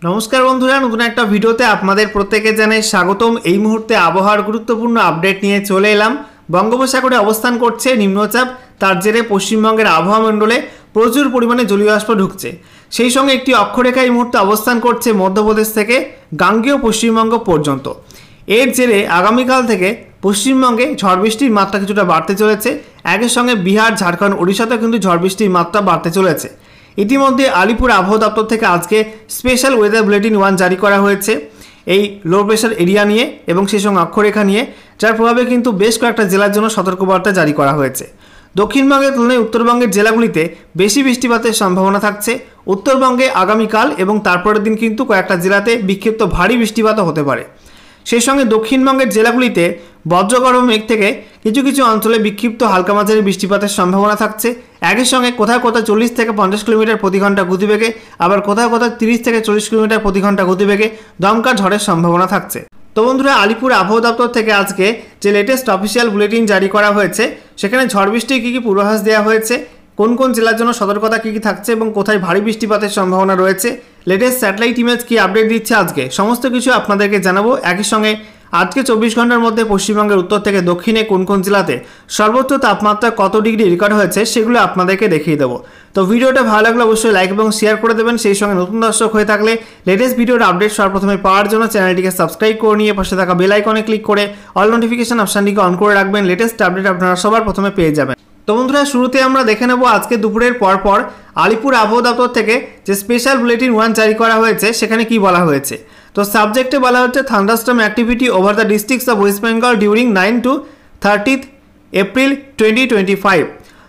नमस्कार बंधुरा नतून एक भिडियोते आपनादेर प्रत्येके जानाई स्वागतम। এই মুহূর্তে আবহাওয়ার গুরুত্বপূর্ণ আপডেট নিয়ে চলে এলাম। বঙ্গোপসাগরে অবস্থান করছে নিম্নচাপ, তার জেরে পশ্চিমবঙ্গের আবহাওয়া মণ্ডলে প্রচুর পরিমাণে জলীয় বাষ্প ঢুকছে। সেই সঙ্গে একটি অক্ষরেখা এই মুহূর্তে অবস্থান করছে মধ্যপ্রদেশ থেকে গাঙ্গেয় পশ্চিমবঙ্গ পর্যন্ত। এর জেরে আগামীকাল থেকে পশ্চিমবঙ্গে ঝড় বৃষ্টির মাত্রা কিছুটা বাড়তে চলেছে। একই সঙ্গে বিহার, ঝাড়খণ্ড, ওড়িশাতেও কিন্তু ঝড় বৃষ্টির মাত্রা বাড়তে চলেছে। ইতিমধ্যে আলিপুর আবহাওয়া দপ্তর থেকে আজকে স্পেশাল ওয়েদার বুলেটিন 1 জারি করা হয়েছে এই লো প্রেশার এরিয়া নিয়ে এবং সেই সঙ্গে অক্ষরেখা নিয়ে, যার প্রভাবে কিন্তু বেশ কয়েকটা জেলার জন্য সতর্কবার্তা জারি করা হয়েছে। দক্ষিণবঙ্গের তুলনায় উত্তরবঙ্গের জেলাগুলিতে বেশি বৃষ্টিপাতের সম্ভাবনা থাকছে। উত্তরবঙ্গে আগামীকাল এবং তারপরের দিন কিন্তু কয়েকটা জেলাতে বিক্ষিপ্ত ভারী বৃষ্টিপাতও হতে পারে। সেই সঙ্গে দক্ষিণবঙ্গের জেলাগুলিতে বজ্রগর্ভ মেঘ থেকে কিছু কিছু অঞ্চলে বিক্ষিপ্ত হালকা মাঝারি বৃষ্টিপাতের সম্ভাবনা থাকছে। একই সঙ্গে কোথাও কোথাও 40 থেকে 50 কিলোমিটার প্রতি ঘন্টা গতিবেগে, আবার কোথাও কোথাও 30 থেকে 40 কিলোমিটার প্রতি ঘন্টা গতিবেগে দমকা ঝড়ের সম্ভাবনা থাকছে। তো বন্ধুরা, আলিপুর আবহাওয়া দপ্তর থেকে আজকে যে লেটেস্ট অফিসিয়াল বুলেটিন জারি করা হয়েছে সেখানে ঝড় বৃষ্টির কী কী পূর্বাভাস দেওয়া হয়েছে, কোন কোন জেলার জন্য সতর্কতা কী কী থাকছে এবং কোথায় ভারী বৃষ্টিপাতের সম্ভাবনা রয়েছে, লেটেস্ট স্যাটেলাইট ইমেজ কী আপডেট দিচ্ছে আজকে, সমস্ত কিছু আপনাদেরকে জানাবো। একই সঙ্গে আজকে 24 ঘন্টার মধ্যে পশ্চিমবঙ্গের উত্তর থেকে দক্ষিণে কোন কোন জেলাতে সর্বোচ্চ তাপমাত্রা কত ডিগ্রি রেকর্ড হয়েছে সেগুলো আপনাদেরকে দেখিয়ে দেবো। তো ভিডিওটা ভালো লাগলে অবশ্যই লাইক এবং শেয়ার করে দেবেন। সেই সঙ্গে নতুন দর্শক হয়ে থাকলে লেটেস্ট ভিডিওর আপডেট সর্বপ্রথমে পাওয়ার জন্য চ্যানেলটিকে সাবস্ক্রাইব করে নিয়ে পাশে থাকা বেল আইকনে ক্লিক করে অল নোটিফিকেশন অপশানটিকে অন করে রাখবেন। লেটেস্ট আপডেট আপনারা সবার প্রথমে পেয়ে যাবেন। তো বন্ধুরা, শুরুতে আমরা দেখে নেব আজকে দুপুরের পর আলিপুর আবহাওয়া দপ্তর থেকে যে স্পেশাল বুলেটিন 1 জারি করা হয়েছে সেখানে কি বলা হয়েছে। তো সাবজেক্টে বলা হচ্ছে thunderstorm activity over the districts of west Bengal during 9 to 30 April 2025।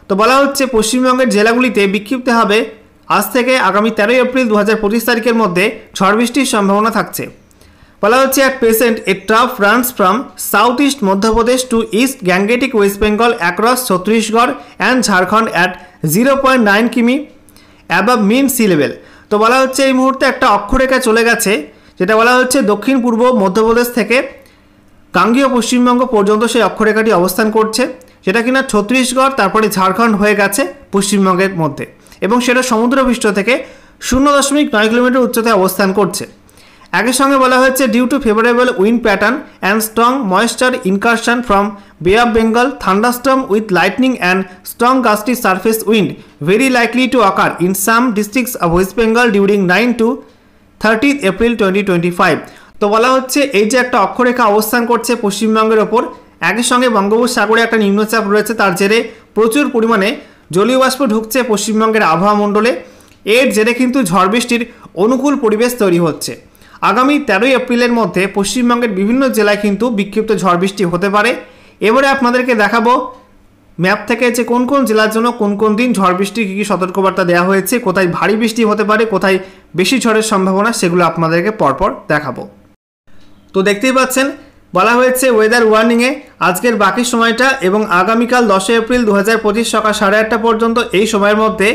তো বলা হচ্ছে পশ্চিমবঙ্গের জেলাগুলিতে বিক্ষিপ্ত হবে আজ থেকে আগামী 13 এপ্রিল 2025 তারিখের মধ্যে ঝড় বৃষ্টির সম্ভাবনা থাকছে। বলা হচ্ছে at present a trough runs from south east Madhya Pradesh to east gangetic west Bengal across Chhattisgarh and Jharkhand at 0.9 কিমি অ্যাবাভ মিন সি লেভেল। তো বলা হচ্ছে এই মুহূর্তে একটা অক্ষরেখা চলে গেছে, যেটা বলা হচ্ছে দক্ষিণ পূর্ব মধ্যপ্রদেশ থেকে গাঙ্গেয় পশ্চিমবঙ্গ পর্যন্ত সেই অক্ষরেখাটি অবস্থান করছে, যেটা কিনা ছত্তিশগড় তারপরে ঝাড়খণ্ড হয়ে গেছে পশ্চিমবঙ্গের মধ্যে, এবং সেটা সমুদ্রপৃষ্ঠ থেকে 0.9 কিলোমিটার উচ্চতায় অবস্থান করছে। একই সঙ্গে বলা হয়েছে due to favourable wind pattern and strong moisture incursion from bay of Bengal thunderstorm with lightning and strong gusty surface wind very likely to occur in some districts of west Bengal during 9 to 30 April 2025। তো বলা হচ্ছে এই যে একটা অক্ষরেখা অবস্থান করছে পশ্চিমবঙ্গের ওপর, একই সঙ্গে বঙ্গোপসাগরে একটা নিম্নচাপ রয়েছে, তার জেরে প্রচুর পরিমাণে জলীয় বাষ্প ঢুকছে পশ্চিমবঙ্গের আবহাওয়া মণ্ডলে। এর জেরে কিন্তু ঝড় বৃষ্টির অনুকূল পরিবেশ তৈরি হচ্ছে। আগামী 13 এপ্রিলের মধ্যে পশ্চিমবঙ্গের বিভিন্ন জেলায় কিন্তু বিক্ষিপ্ত ঝড় বৃষ্টি হতে পারে। এবারে আপনাদেরকে দেখাবো ম্যাপ থেকে যে কোন কোন জেলার জন্য কোন কোন দিন ঝড় বৃষ্টির কী কী সতর্কবার্তা দেওয়া হয়েছে, কোথায় ভারী বৃষ্টি হতে পারে, কোথায় বেশি ঝড়ের সম্ভাবনা, সেগুলো আপনাদেরকে পরপর দেখাবো। তো দেখতেই পাচ্ছেন বলা হয়েছে ওয়েদার ওয়ার্নিংয়ে আজকের বাকি সময়টা এবং আগামীকাল 10 এপ্রিল 2025 সকাল 8:30 পর্যন্ত এই সময়ের মধ্যে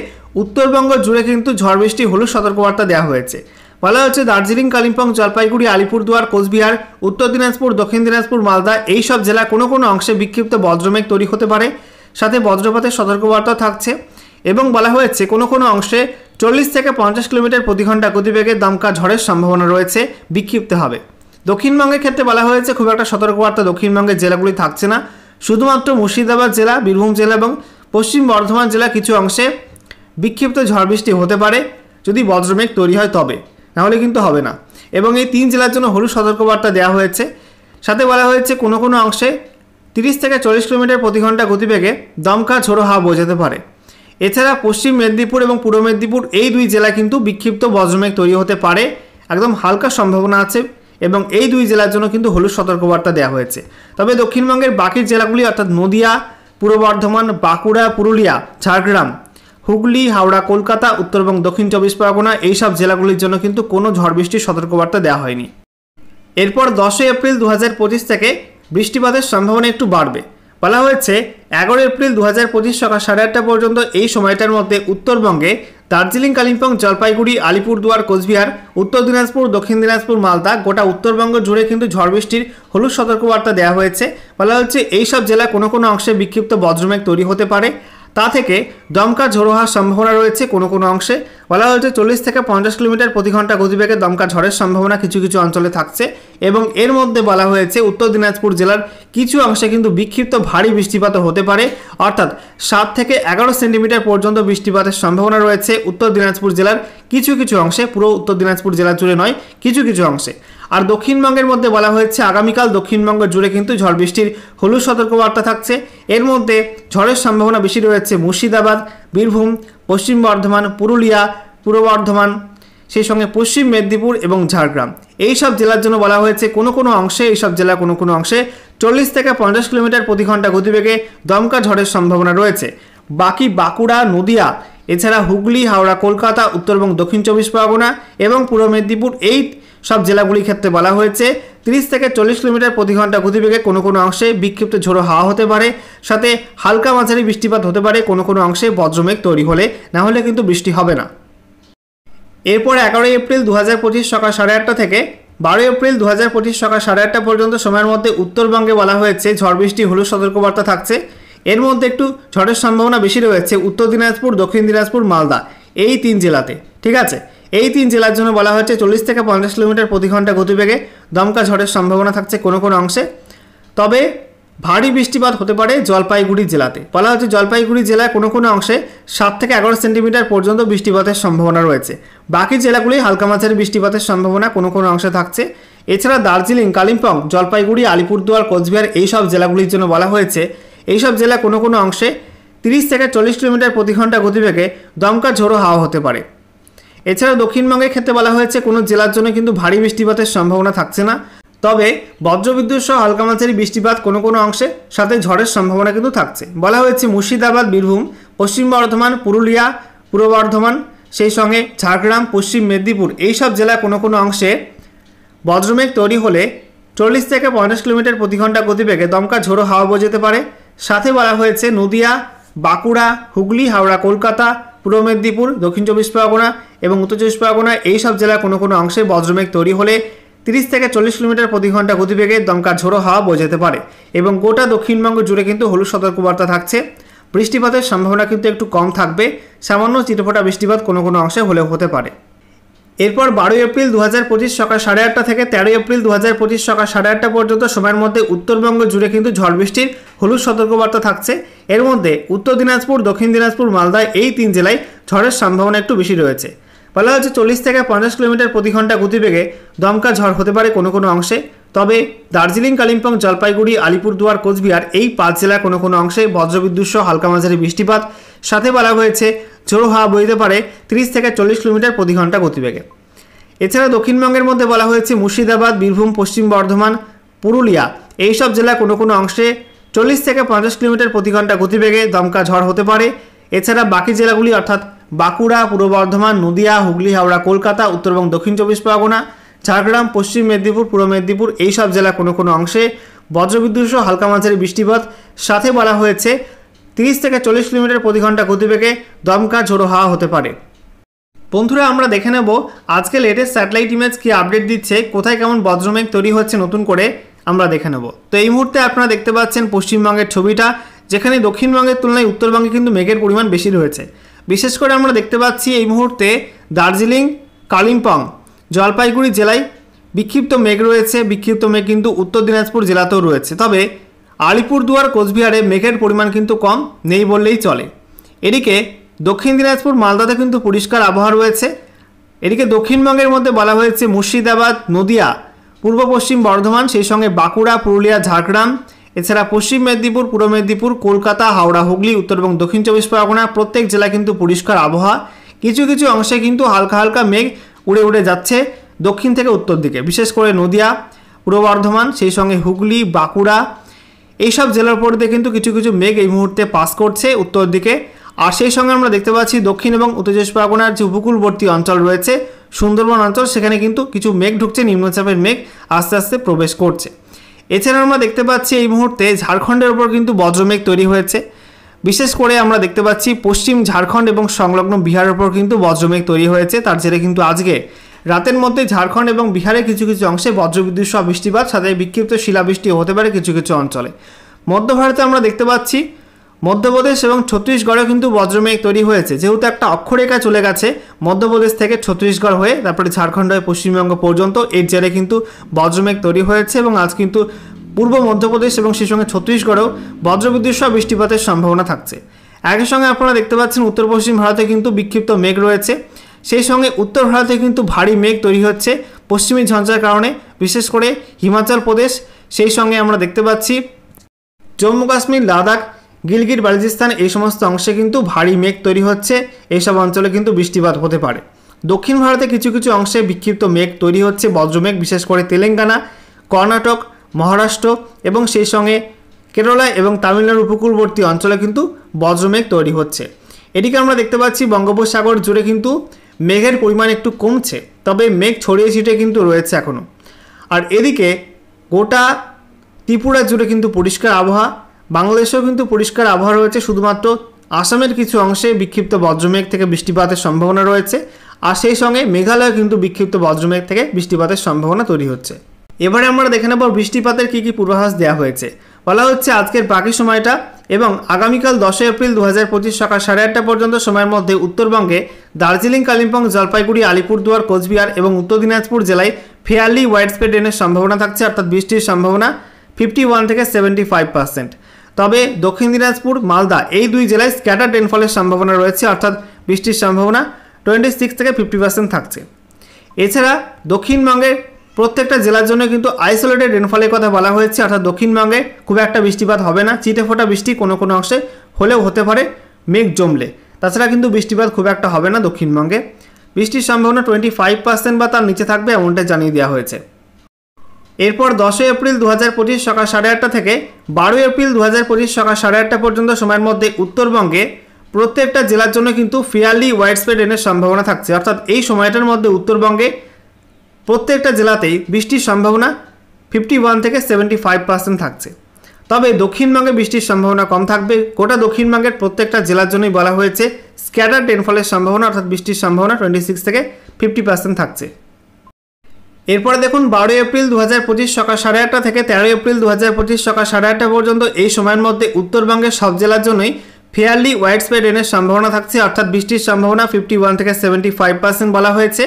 উত্তরবঙ্গ জুড়ে কিন্তু ঝড় বৃষ্টি হলুদ সতর্কবার্তা দেওয়া হয়েছে। বলা হচ্ছে দার্জিলিং, কালিম্পং, জলপাইগুড়ি, আলিপুরদুয়ার, কোচবিহার, উত্তর দিনাজপুর, দক্ষিণ দিনাজপুর, মালদা এই সব জেলা কোনো কোনো অংশে বিক্ষিপ্ত বজ্রমেঘ তৈরি হতে পারে, সাথে বজ্রপাতের সতর্কবার্তা থাকছে। এবং বলা হয়েছে কোনো কোনো অংশে 40 থেকে 50 কিলোমিটার প্রতি ঘন্টা গতিবেগে দমকা ঝড়ের সম্ভাবনা রয়েছে, বিক্ষিপ্ত হবে। দক্ষিণবঙ্গের ক্ষেত্রে বলা হয়েছে খুব একটা সতর্কবার্তা দক্ষিণবঙ্গের জেলাগুলি থাকছে না, শুধুমাত্র মুর্শিদাবাদ জেলা, বীরভূম জেলা এবং পশ্চিম বর্ধমান জেলা কিছু অংশে বিক্ষিপ্ত ঝড় বৃষ্টি হতে পারে যদি বজ্রমেঘ তৈরি হয় তবে, নাহলে কিন্তু হবে না। এবং এই 3 জেলার জন্য হলুদ সতর্কবার্তা দেওয়া হয়েছে। সাথে বলা হয়েছে কোনো কোনো অংশে 30 থেকে 40 কিলোমিটার প্রতি ঘন্টা গতিবেগে দমকা ঝোড়ো হাওয়া বয়ে যেতে পারে। এছাড়া পশ্চিম মেদিনীপুর এবং পূর্ব মেদিনীপুর এই 2 জেলায় কিন্তু বিক্ষিপ্ত বজ্রমেঘ তৈরি হতে পারে, একদম হালকা সম্ভাবনা আছে, এবং এই 2 জেলার জন্য কিন্তু হলুদ সতর্কবার্তা দেওয়া হয়েছে। তবে দক্ষিণবঙ্গের বাকি জেলাগুলি অর্থাৎ নদিয়া, পূর্ব বর্ধমান, বাঁকুড়া, পুরুলিয়া, ঝাড়গ্রাম, হুগলি, হাওড়া, কলকাতা, উত্তর এবং দক্ষিণ 24 পরগনা এই সব জেলাগুলির জন্য কিন্তু কোনো ঝড় বৃষ্টির সতর্কবার্তা দেওয়া হয়নি। এরপর 10 এপ্রিল 2025 থেকে বৃষ্টিপাতের সম্ভাবনা একটু বাড়বে। বলা হয়েছে 11 এপ্রিল 2025 সকাল 8:30 পর্যন্ত এই সময়টার মধ্যে উত্তরবঙ্গে দার্জিলিং, কালিম্পং, জলপাইগুড়ি, আলিপুরদুয়ার, কোচবিহার, উত্তর দিনাজপুর, দক্ষিণ দিনাজপুর, মালদা গোটা উত্তরবঙ্গ জুড়ে কিন্তু ঝড় বৃষ্টির হলুদ সতর্কবার্তা দেওয়া হয়েছে। বলা হচ্ছে এই সব জেলায় কোনো কোনো অংশে বিক্ষিপ্ত বজ্রমেঘ তৈরি হতে পারে, তা থেকে দমকা ঝোড়ো হওয়ার সম্ভাবনা রয়েছে কোনো কোনো অংশে। বলা হয়েছে 40 থেকে 50 কিলোমিটার প্রতি ঘন্টা গতিবেগে দমকা ঝড়ের সম্ভাবনা কিছু কিছু অঞ্চলে থাকছে এবং এর মধ্যে বলা হয়েছে উত্তর দিনাজপুর জেলার কিছু অংশে কিন্তু বিক্ষিপ্ত ভারী বৃষ্টিপাতও হতে পারে, অর্থাৎ 7 থেকে 11 সেন্টিমিটার পর্যন্ত বৃষ্টিপাতের সম্ভাবনা রয়েছে উত্তর দিনাজপুর জেলার কিছু কিছু অংশে, পুরো উত্তর দিনাজপুর জেলা জুড়ে নয়, কিছু কিছু অংশে। আর দক্ষিণবঙ্গের মধ্যে বলা হয়েছে আগামীকাল দক্ষিণবঙ্গ জুড়ে কিন্তু ঝড় বৃষ্টির হলুদ সতর্কবার্তা থাকছে। এর মধ্যে ঝড়ের সম্ভাবনা বেশি রয়েছে মুর্শিদাবাদ, বীরভূম, পশ্চিম বর্ধমান, পুরুলিয়া, পূর্ব বর্ধমান, সেই সঙ্গে পশ্চিম মেদিনীপুর এবং ঝাড়গ্রাম। এই সব জেলার জন্য বলা হয়েছে কোনো কোনো অংশে, এইসব জেলা কোনো কোনো অংশে 40 থেকে 50 কিলোমিটার প্রতি ঘন্টা গতিবেগে দমকা ঝড়ের সম্ভাবনা রয়েছে। বাকি বাঁকুড়া, নদিয়া, এছাড়া হুগলি, হাওড়া, কলকাতা, উত্তর এবং দক্ষিণ 24 পরগনা এবং পূর্ব মেদিনীপুর, এই সব জেলাগুলির ক্ষেত্রে বলা হয়েছে 30 থেকে 40 কিলোমিটার প্রতি ঘন্টা গতিবেগে কোনো কোনো অংশে বিক্ষিপ্ত ঝোড়ো হাওয়া হতে পারে, সাথে হালকা মাঝারি বৃষ্টিপাত হতে পারে কোনো কোনো অংশে বজ্রমেঘ তৈরি হলে, না হলে কিন্তু বৃষ্টি হবে না। এরপর 11 এপ্রিল 2025 সকাল 8:30 থেকে 12 এপ্রিল 2025 সকাল 8:30 পর্যন্ত সময়ের মধ্যে উত্তরবঙ্গে বলা হয়েছে ঝড় বৃষ্টি হলুদ সতর্কবার্তা থাকছে। এর মধ্যে একটু ঝড়ের সম্ভাবনা বেশি রয়েছে উত্তর দিনাজপুর, দক্ষিণ দিনাজপুর, মালদা, এই 3 জেলাতে। ঠিক আছে, এই 3 জেলার জন্য বলা হয়েছে 40 থেকে 50 কিলোমিটার প্রতি ঘন্টা গতিবেগে দমকা ঝড়ের সম্ভাবনা থাকছে কোনো কোনো অংশে। তবে ভারী বৃষ্টিপাত হতে পারে জলপাইগুড়ি জেলাতে। বলা হচ্ছে জলপাইগুড়ি জেলায় কোনো কোনো অংশে 7 থেকে 11 সেন্টিমিটার পর্যন্ত বৃষ্টিপাতের সম্ভাবনা রয়েছে। বাকি জেলাগুলি হালকা মাঝারি বৃষ্টিপাতের সম্ভাবনা কোনো কোনো অংশে থাকছে। এছাড়া দার্জিলিং, কালিম্পং, জলপাইগুড়ি, আলিপুরদুয়ার, কোচবিহার, এই সব জেলাগুলির জন্য বলা হয়েছে এইসব জেলা কোনো কোনো অংশে 30 থেকে 40 কিলোমিটার প্রতি ঘন্টা গতিবেগে দমকা ঝোড়ো হাওয়া হতে পারে। এছাড়া দক্ষিণবঙ্গের ক্ষেত্রে বলা হয়েছে কোনো জেলার জন্য কিন্তু ভারী বৃষ্টিপাতের সম্ভাবনা থাকছে না, তবে বজ্রবিদ্যুৎ সহ হালকা মাঝারি বৃষ্টিপাত কোনো কোনো অংশে, সাথে ঝড়ের সম্ভাবনা কিন্তু থাকছে। বলা হয়েছে মুর্শিদাবাদ, বীরভূম, পশ্চিম বর্ধমান, পুরুলিয়া, পূর্ব বর্ধমান, সেই সঙ্গে ঝাড়গ্রাম, পশ্চিম মেদিনীপুর, এই সব জেলা কোনো কোনো অংশে বজ্রমেঘ তৈরি হলে 40 থেকে 50 কিলোমিটার প্রতি ঘন্টা গতিবেগে দমকা ঝোড়ো হাওয়া বয়ে যেতে পারে। সাথে বলা হয়েছে নদিয়া, বাঁকুড়া, হুগলি, হাওড়া, কলকাতা, পূর্ব মেদিনীপুর, দক্ষিণ 24 পরগনা এবং উত্তর 24 পরগনা, এই সব জেলা কোনো কোনো অংশে বজ্রমেঘ তৈরি হলে 30 থেকে 40 কিলোমিটার প্রতি ঘন্টা গতিবেগে দমকা ঝোড়ো হাওয়া বয়ে যেতে পারে। এবং গোটা দক্ষিণবঙ্গ জুড়ে কিন্তু হলুদ সতর্কবার্তা থাকছে। বৃষ্টিপাতের সম্ভাবনা কিন্তু একটু কম থাকবে, সামান্য চিটফোঁটা বৃষ্টিপাত কোনো কোনো অংশে হলেও হতে পারে। এরপর 12 এপ্রিল 2025 সকাল 8:30 থেকে 13 এপ্রিল 2025 সকাল 8:30 পর্যন্ত সময়ের মধ্যে উত্তরবঙ্গ জুড়ে কিন্তু ঝড় বৃষ্টির হলুদ সতর্কবার্তা থাকছে। এর মধ্যে উত্তর দিনাজপুর, দক্ষিণ দিনাজপুর, মালদা, এই 3 জেলায় ঝড়ের সম্ভাবনা একটু বেশি রয়েছে। বলা হচ্ছে 40 থেকে 50 কিলোমিটার প্রতি ঘন্টা গতিবেগে দমকা ঝড় হতে পারে কোনো কোনো অংশে। তবে দার্জিলিং, কালিম্পং, জলপাইগুড়ি, আলিপুরদুয়ার, কোচবিহার, এই 5 জেলা কোনো কোনো অংশে বজ্রবিদ্যুৎ সহ হালকা মাঝারি বৃষ্টিপাত, সাথে বলা হয়েছে ঝোড়ো হাওয়া বইতে পারে 30 থেকে 40 কিলোমিটার প্রতি ঘন্টা গতিবেগে। এছাড়া দক্ষিণবঙ্গের মধ্যে বলা হয়েছে মুর্শিদাবাদ, বীরভূম, পশ্চিম বর্ধমান, পুরুলিয়া, এই সব জেলা কোনো কোনো অংশে 40 থেকে 50 কিলোমিটার প্রতি ঘন্টা গতিবেগে দমকা ঝড় হতে পারে। এছাড়া বাকি জেলাগুলি অর্থাৎ বাঁকুড়া, পূর্ব বর্ধমান, নদিয়া, হুগলি, হাওড়া, কলকাতা, উত্তর এবং দক্ষিণ 24 পরগনা, ঝাড়গ্রাম, পশ্চিম মেদিনীপুর, পূর্ব মেদিনীপুর, এই সব জেলা কোনো কোনো অংশে বজ্রবিদ্যুৎ সহ হালকা মাঝারি বৃষ্টিপাত, সাথে বলা হয়েছে 30 থেকে 40 কিলোমিটার প্রতি ঘন্টা গতিবেগে দমকা ঝোড়ো হাওয়া হতে পারে। বন্ধুরা, আমরা দেখে নেব আজকে লেটেস্ট স্যাটেলাইট ইমেজ কি আপডেট দিচ্ছে, কোথায় কেমন বজ্রমেঘ তৈরি হচ্ছে নতুন করে আমরা দেখে নেব। তো এই মুহূর্তে আপনারা দেখতে পাচ্ছেন পশ্চিমবঙ্গের ছবিটা, যেখানে দক্ষিণবঙ্গের তুলনায় উত্তরবঙ্গে কিন্তু মেঘের পরিমাণ বেশি রয়েছে। বিশেষ করে আমরা দেখতে পাচ্ছি এই মুহূর্তে দার্জিলিং, কালিম্পং, জলপাইগুড়ি জেলায় বিক্ষিপ্ত মেঘ রয়েছে। বিক্ষিপ্ত মেঘ কিন্তু উত্তর দিনাজপুর জেলাতেও রয়েছে। তবে আলিপুরদুয়ার, কোচবিহারে মেঘের পরিমাণ কিন্তু কম, নেই বললেই চলে। এদিকে দক্ষিণ দিনাজপুর, মালদাতে কিন্তু পরিষ্কার আবহাওয়া রয়েছে। এদিকে দক্ষিণবঙ্গের মধ্যে বলা হয়েছে মুর্শিদাবাদ, নদিয়া, পূর্ব পশ্চিম বর্ধমান, সেই সঙ্গে বাঁকুড়া, পুরুলিয়া, ঝাড়গ্রাম, এছাড়া পশ্চিম মেদিনীপুর, পূর্ব মেদিনীপুর, কলকাতা, হাওড়া, হুগলি, উত্তর এবং দক্ষিণ 24 পরগনা, প্রত্যেক জেলায় কিন্তু পরিষ্কার আবহাওয়া। কিছু কিছু অংশে কিন্তু হালকা হালকা মেঘ উড়ে উড়ে যাচ্ছে দক্ষিণ থেকে উত্তর দিকে, বিশেষ করে নদিয়া, পূর্ব বর্ধমান, সেই সঙ্গে হুগলি, বাঁকুড়া, এইসব জেলার উপর দিয়ে কিন্তু কিছু কিছু মেঘ এই মুহূর্তে পাস করছে উত্তর দিকে। আর সেই সঙ্গে আমরা দেখতে পাচ্ছি দক্ষিণ এবং উত্তর 24 পরগনার যে উপকূলবর্তী অঞ্চল রয়েছে, সুন্দরবন অঞ্চল, সেখানে কিন্তু কিছু মেঘ ঢুকছে, নিম্নচাপের মেঘ আস্তে আস্তে প্রবেশ করছে। এছাড়া আমরা দেখতে পাচ্ছি এই মুহূর্তে ঝাড়খণ্ডের ওপর কিন্তু বজ্রমেঘ তৈরি হয়েছে। বিশেষ করে আমরা দেখতে পাচ্ছি পশ্চিম ঝাড়খণ্ড এবং সংলগ্ন বিহারের ওপর কিন্তু বজ্রমেঘ তৈরি হয়েছে। তার জেরে কিন্তু আজকে রাতের মধ্যে ঝাড়খণ্ড এবং বিহারের কিছু কিছু অংশে বজ্রবিদ্যুৎ সহ বৃষ্টিপাত, সাথে বিক্ষিপ্ত শিলাবৃষ্টি হতে পারে কিছু কিছু অঞ্চলে। মধ্য ভারতে আমরা দেখতে পাচ্ছি মধ্যপ্রদেশ এবং ছত্তিশগড়েও কিন্তু বজ্রমেঘ তৈরি হয়েছে, যেহেতু একটা অক্ষরেখা চলে গেছে মধ্যপ্রদেশ থেকে ছত্তিশগড় হয়ে তারপরে ঝাড়খণ্ড হয়ে পশ্চিমবঙ্গ পর্যন্ত, এর জেরে কিন্তু বজ্রমেঘ তৈরি হয়েছে এবং আজ কিন্তু পূর্ব মধ্যপ্রদেশ এবং সেই সঙ্গে ছত্তিশগড়েও বজ্রবিদ্যুৎ সহ বৃষ্টিপাতের সম্ভাবনা থাকছে। একই সঙ্গে আপনারা দেখতে পাচ্ছেন উত্তর পশ্চিম ভারতে কিন্তু বিক্ষিপ্ত মেঘ রয়েছে, সেই সঙ্গে উত্তর ভারতে কিন্তু ভারী মেঘ তৈরি হচ্ছে পশ্চিমী ঝঞ্ঝার কারণে, বিশেষ করে হিমাচল প্রদেশ, সেই সঙ্গে আমরা দেখতে পাচ্ছি জম্মু কাশ্মীর, লাদাখ, গিলগিট বালচিস্তান এই সমস্ত অংশে কিন্তু ভারী মেঘ তৈরি হচ্ছে। এইসব অঞ্চলে কিন্তু বৃষ্টিপাত হতে পারে। দক্ষিণ ভারতে কিছু কিছু অংশে বিক্ষিপ্ত মেঘ তৈরি হচ্ছে, বজ্রমেঘ, বিশেষ করে তেলেঙ্গানা, কর্ণাটক, মহারাষ্ট্র এবং সেই সঙ্গে কেরালা এবং তামিলনাড়ুর উপকূলবর্তী অঞ্চলে কিন্তু বজ্রমেঘ তৈরি হচ্ছে। এদিকে আমরা দেখতে পাচ্ছি বঙ্গোপসাগর জুড়ে কিন্তু মেঘের পরিমাণ একটু কমছে, তবে মেঘ ছড়িয়ে ছিটিয়ে কিন্তু রয়েছে এখনও। আর এদিকে গোটা ত্রিপুরা জুড়ে কিন্তু পরিষ্কার আবহাওয়া, বাংলাদেশেও কিন্তু পরিষ্কার আবহাওয়া রয়েছে, শুধুমাত্র আসামের কিছু অংশে বিক্ষিপ্ত বজ্রমেঘ থেকে বৃষ্টিপাতের সম্ভাবনা রয়েছে, আর সেই সঙ্গে মেঘালয়ে কিন্তু বিক্ষিপ্ত বজ্রমেঘ থেকে বৃষ্টিপাতের সম্ভাবনা তৈরি হচ্ছে। এবারে আমরা দেখে নেব বৃষ্টিপাতের কী কী পূর্বাভাস দেওয়া হয়েছে। বলা হচ্ছে আজকের বাকি সময়টা এবং আগামীকাল 10 এপ্রিল 2025 সকাল 8:30 পর্যন্ত সময়ের মধ্যে উত্তরবঙ্গে দার্জিলিং, কালিম্পং, জলপাইগুড়ি, আলিপুরদুয়ার, কোচবিহার এবং উত্তর দিনাজপুর জেলায় ফেয়ারলি ওয়াইড স্প্রেড রেনের সম্ভাবনা থাকছে, অর্থাৎ বৃষ্টির সম্ভাবনা 51 থেকে 75%। তবে দক্ষিণ দিনাজপুর, মালদা এই দুই জেলায় স্ক্যাটার রেনফলের সম্ভাবনা রয়েছে, অর্থাৎ বৃষ্টির সম্ভাবনা 26 থেকে 50% থাকছে। এছাড়া দক্ষিণবঙ্গের প্রত্যেকটা জেলার জন্য কিন্তু আইসোলেটেড রেনফলের কথা বলা হয়েছে, অর্থাৎ দক্ষিণবঙ্গে খুব একটা বৃষ্টিপাত হবে না, চিটেফোঁটা বৃষ্টি কোনো কোনো অংশে হলেও হতে পারে মেঘ জমলে, তাছাড়া কিন্তু বৃষ্টিপাত খুব একটা হবে না দক্ষিণবঙ্গে। বৃষ্টির সম্ভাবনা 25% বা তার নিচে থাকবে, এমনটা জানিয়ে দেওয়া হয়েছে। এরপর 10 এপ্রিল 2025 সকাল 8:30 থেকে 12 এপ্রিল 2025 সকাল 8:30 পর্যন্ত সময়ের মধ্যে উত্তরবঙ্গে প্রত্যেকটা জেলার জন্য কিন্তু ফেয়ারলি ওয়াইড স্প্রেড রেনের সম্ভাবনা থাকছে, অর্থাৎ এই সময়টার মধ্যে উত্তরবঙ্গে প্রত্যেকটা জেলাতেই বৃষ্টির সম্ভাবনা 51 থেকে 75% থাকছে। তবে দক্ষিণবঙ্গে বৃষ্টির সম্ভাবনা কম থাকবে। গোটা দক্ষিণবঙ্গের প্রত্যেকটা জেলার জন্যই বলা হয়েছে স্ক্যাটার রেনফলের সম্ভাবনা, অর্থাৎ বৃষ্টির সম্ভাবনা 26 থেকে 50% থাকছে। এরপরে দেখুন 12 এপ্রিল 2025 সকাল 8:30 থেকে 13 এপ্রিল 2025 সকাল 8:30 পর্যন্ত এই সময়ের মধ্যে উত্তরবঙ্গের সব জেলার জন্যই ফেয়ারলি ওয়াইড স্প্রেড রেনের সম্ভাবনা থাকছে, অর্থাৎ বৃষ্টির সম্ভাবনা 51 থেকে 75% বলা হয়েছে।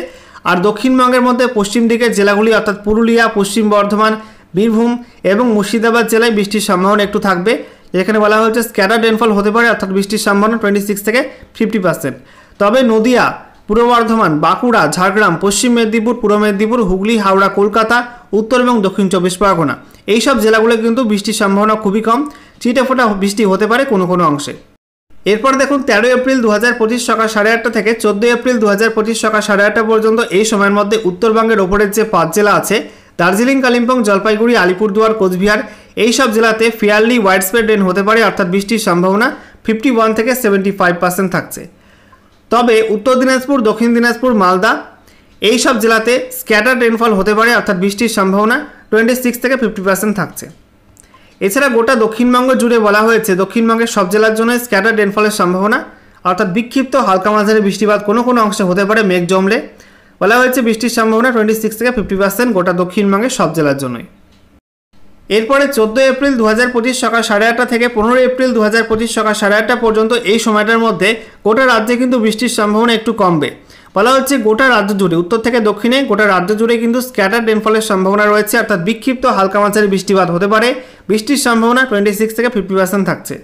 আর দক্ষিণবঙ্গের মধ্যে পশ্চিম দিকের জেলাগুলি অর্থাৎ পুরুলিয়া, পশ্চিম বর্ধমান, বীরভূম এবং মুর্শিদাবাদ জেলায় বৃষ্টির সম্ভাবনা একটু থাকবে, যেখানে বলা হয়েছে স্ক্যাটার রেনফল হতে পারে, অর্থাৎ বৃষ্টির সম্ভাবনা 26 থেকে 50%। তবে নদিয়া, পূর্ব বর্ধমান, বাঁকুড়া, ঝাড়গ্রাম, পশ্চিম মেদিনীপুর, পূর্ব মেদিনীপুর, হুগলি, হাওড়া, কলকাতা, উত্তর এবং দক্ষিণ 24 পরগনা এইসব জেলাগুলো কিন্তু বৃষ্টির সম্ভাবনা খুবই কম, ছিটেফোঁটা বৃষ্টি হতে পারে কোনো কোনো অংশে। এরপর দেখুন 13 এপ্রিল 2025 সকাল 8:30 থেকে 14 এপ্রিল 2025 সকাল 8:30 পর্যন্ত এই সময়ের মধ্যে উত্তরবঙ্গের ওপরের যে 5 জেলা আছে দার্জিলিং, কালিম্পং, জলপাইগুড়ি, আলিপুরদুয়ার, কোচবিহার এই সব জেলাতে ফেয়ারলি ওয়াইড স্প্রেড রেন হতে পারে, অর্থাৎ বৃষ্টির সম্ভাবনা 51 থেকে 75% থাকছে। তবে উত্তর দিনাজপুর, দক্ষিণ দিনাজপুর, মালদা এই সব জেলাতে স্ক্যাটার রেনফল হতে পারে, অর্থাৎ বৃষ্টির সম্ভাবনা 26 থেকে 50% থাকছে। এছাড়া গোটা দক্ষিণবঙ্গ জুড়ে বলা হয়েছে দক্ষিণবঙ্গের সব জেলার জন্য স্ক্যাটার রেনফলের সম্ভাবনা, অর্থাৎ বিক্ষিপ্ত হালকা মাঝারি বৃষ্টিপাত কোনো কোনো অংশে হতে পারে মেঘ জমলে। বলা হয়েছে বৃষ্টির সম্ভাবনা 26 থেকে 50% গোটা দক্ষিণবঙ্গের সব জেলার জন্যই। এরপরে 14 এপ্রিল 2025 সকাল 8:30 থেকে 15 এপ্রিল 2025 সকাল 8:30 পর্যন্ত এই সময়টার মধ্যে গোটা রাজ্যে কিন্তু বৃষ্টির সম্ভাবনা একটু কমবে। বলা হচ্ছে গোটা রাজ্য জুড়ে উত্তর থেকে দক্ষিণে গোটা রাজ্য জুড়ে কিন্তু স্ক্যাটার রেনফলের সম্ভাবনা রয়েছে, অর্থাৎ বিক্ষিপ্ত হালকা মাঝারি বৃষ্টিপাত হতে পারে, বৃষ্টির সম্ভাবনা 26 থেকে 50% থাকছে।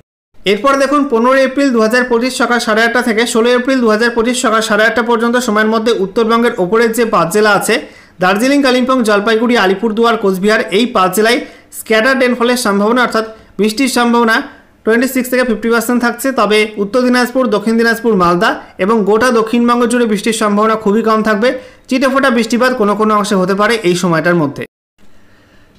এরপর দেখুন 15 এপ্রিল 2025 সকাল 8:30 থেকে 16 এপ্রিল 2025 সকাল 8:30 পর্যন্ত সময়ের মধ্যে উত্তরবঙ্গের ওপরের যে 5 জেলা আছে দার্জিলিং, কালিম্পং, জলপাইগুড়ি, আলিপুরদুয়ার, কোচবিহার এই 5 জেলায় স্ক্যাটার রেনফলের সম্ভাবনা, অর্থাৎ বৃষ্টির সম্ভাবনা 26 থেকে 50% থাকছে। তবে উত্তর দিনাজপুর, দক্ষিণ দিনাজপুর, মালদা এবং গোটা দক্ষিণবঙ্গ জুড়ে বৃষ্টির সম্ভাবনা খুবই কম থাকবে, চিটেফোঁটা বৃষ্টিপাত কোনো কোনো অংশে হতে পারে এই সময়টার মধ্যে।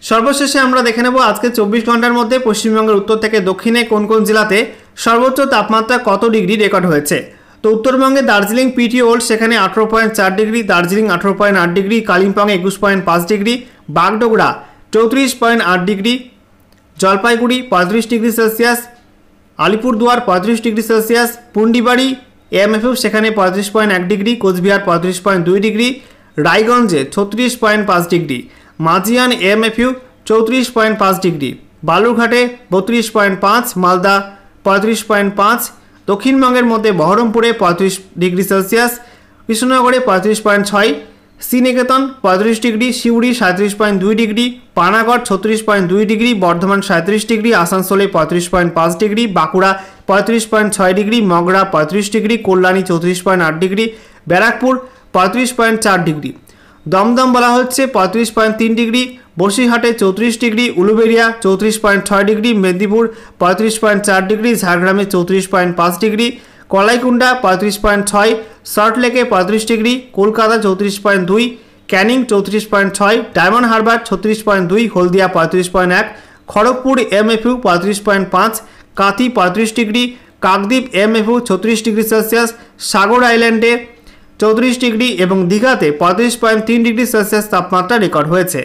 সর্বশেষে আমরা দেখে নেব আজকে 24 ঘন্টার মধ্যে পশ্চিমবঙ্গের উত্তর থেকে দক্ষিণে কোন কোন জেলাতে সর্বোচ্চ তাপমাত্রা কত ডিগ্রি রেকর্ড হয়েছে। তো উত্তরবঙ্গে দার্জিলিং পিটি ওল্ড সেখানে 18.4 degree, Darjeeling 18.8 degree, Kalimpong 21.5 degree, Bagdogra 34.8 degree, Jalpaiguri 35 degree celsius, Alipurduar 35 degree celsius, Pundibari AMFU সেখানে 35.1 ডিগ্রি, কোচবিহার 35.2 ডিগ্রি, রায়গঞ্জে 36.5 ডিগ্রি, মাজিয়ান এএমএফইউ 34.5 ডিগ্রি, বালুরঘাটে 32.5, মালদা 35.5, দক্ষিণবঙ্গের মধ্যে বহরমপুরে 35 ডিগ্রি সেলসিয়াস, কৃষ্ণনগরে 35.6, Sriniketan 35 degree, Suri 37.2 degree, Panagarh 36.2 degree, Bardhaman 37 degree, আসানসোলে 35.5 degree, Bankura 35.6 degree, Magra 35 degree, Kalyani 34.8 degree, Barrackpore 35.4 degree, Dum Dum বলা হচ্ছে 35.3 ডিগ্রি, বসিরহাটে 34 degree, Uluberia 34.6 degree, Medinipur 35.4 degree, ঝাড়গ্রামে 34.5 ডিগ্রি, কলাইকুণ্ডা 35.6, সল্টলেকে 35 degree, Kolkata 34.2, Canning 34.6, Diamond Harbour 36.2, Haldia 35.1, Kharagpur MFU 35.5, Kanthi 35 degree, Kakdwip MFU 36 degree celsius, Sagar আইল্যান্ডে 34 ডিগ্রি এবং দীঘাতে 35.3 ডিগ্রি সেলসিয়াস তাপমাত্রা রেকর্ড হয়েছে।